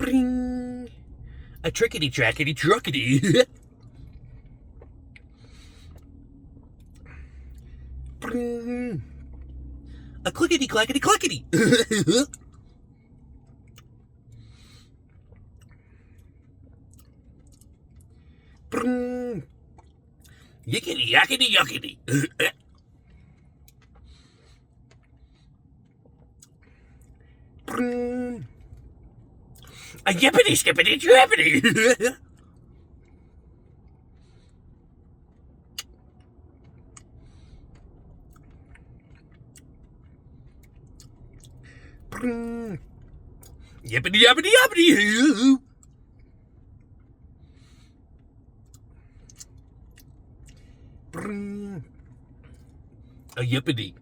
Bring. A trickety trackety truckety. Bring. A clickety clackety clackety. Bring. Yickety yackety yuckety. Bring. A yippity skippity trappity. Yippity yappity yappity. A yippity.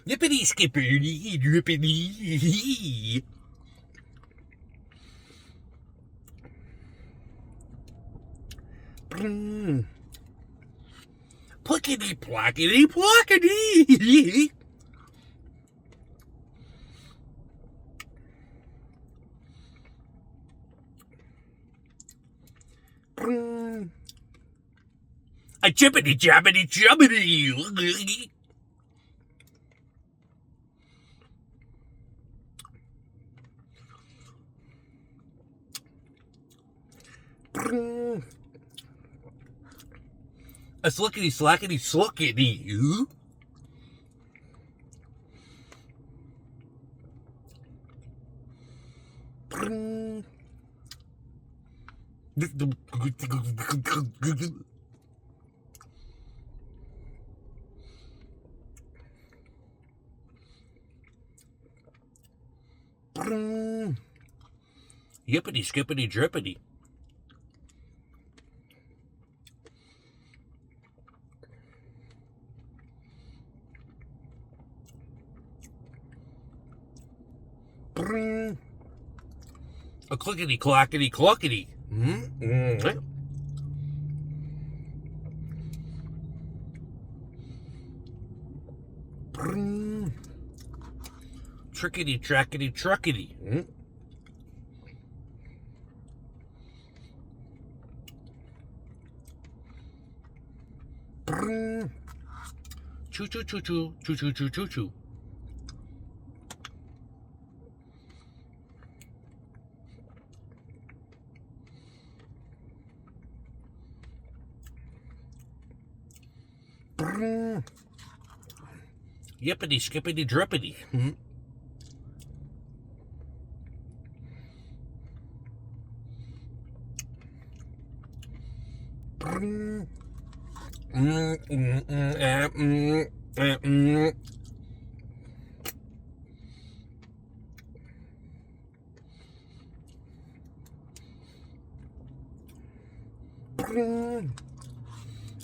Yippity skippity drippity. Plickety plockety plockety. A chippity chappity chubbity. A slickety slackety sluckety. Yippity skippity drippity. A clickety clackety cluckety. Trickety trackety truckety. Choo choo choo choo choo choo choo choo choo. Yippity skippity drippity.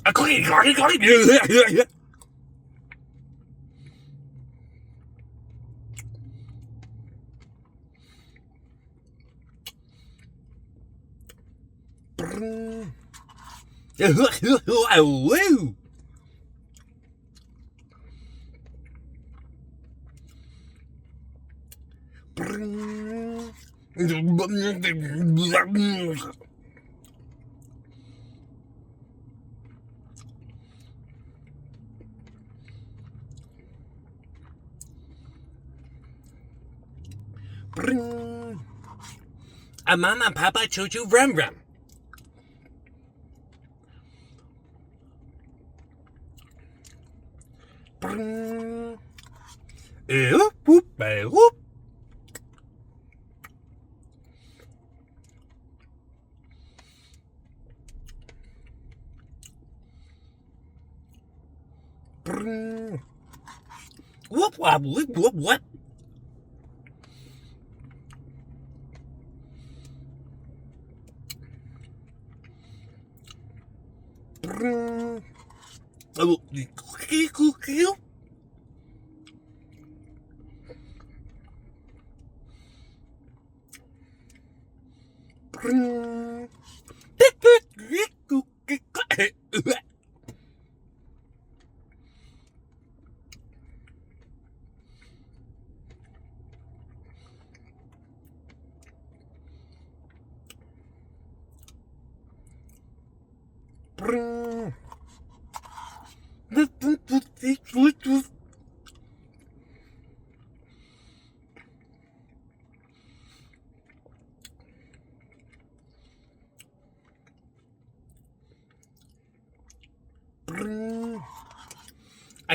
A clicky clacky clacky. Woo! A mama papa choo choo rum rum. Whoop whoop whoop. Whoop whoop whoop whoop whoop.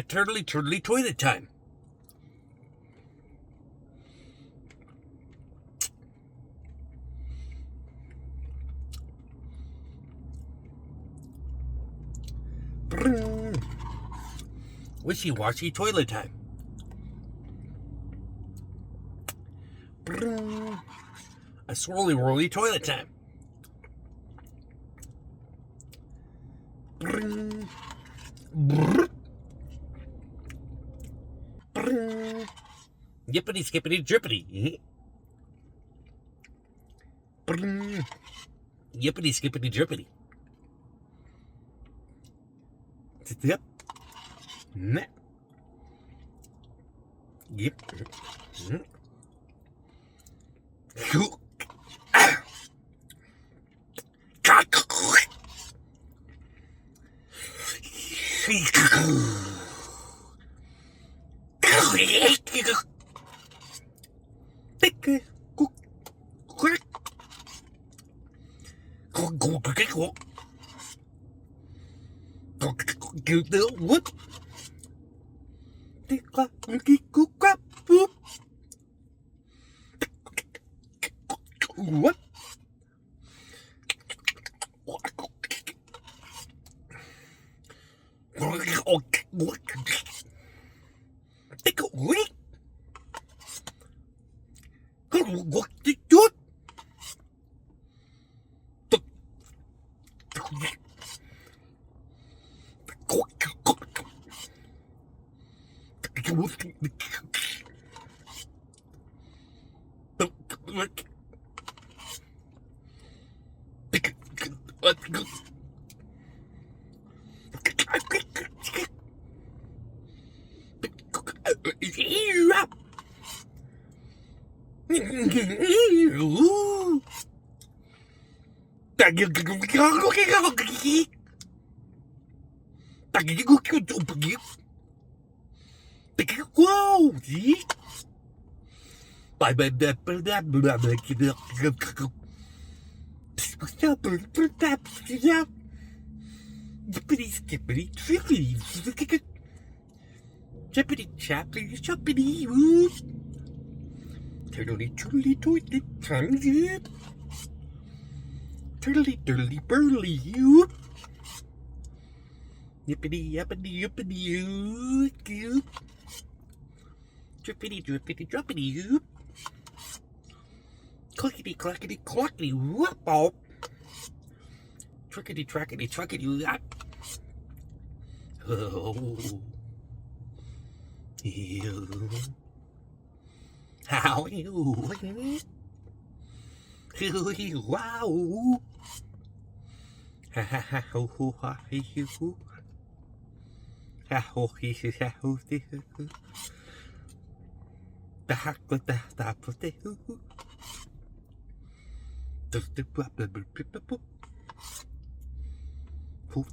turtly toilet time. Wishy-washy toilet time. A swirly-whirly toilet time. Yippity skippity drippity. Yippity skippity drippity. Yep. Yep. What? What? Whoa! Jippity skippity trippity chippity chappity choppity whoop. Turtly turtly toilet time zip. Turtly turtly burly whoop. Yippity yappity yippity whoop. Drippity drippity droppity whoop. Clickety clackety clockety whoop bop. Trickety trackety truckety whoop. Oh. You. How you? Wow. Ha ha ha ho ho ha he ho. Ha ho he ha ho he ho. The hack with the stop with the ho. The blah blah blah blah blah. Who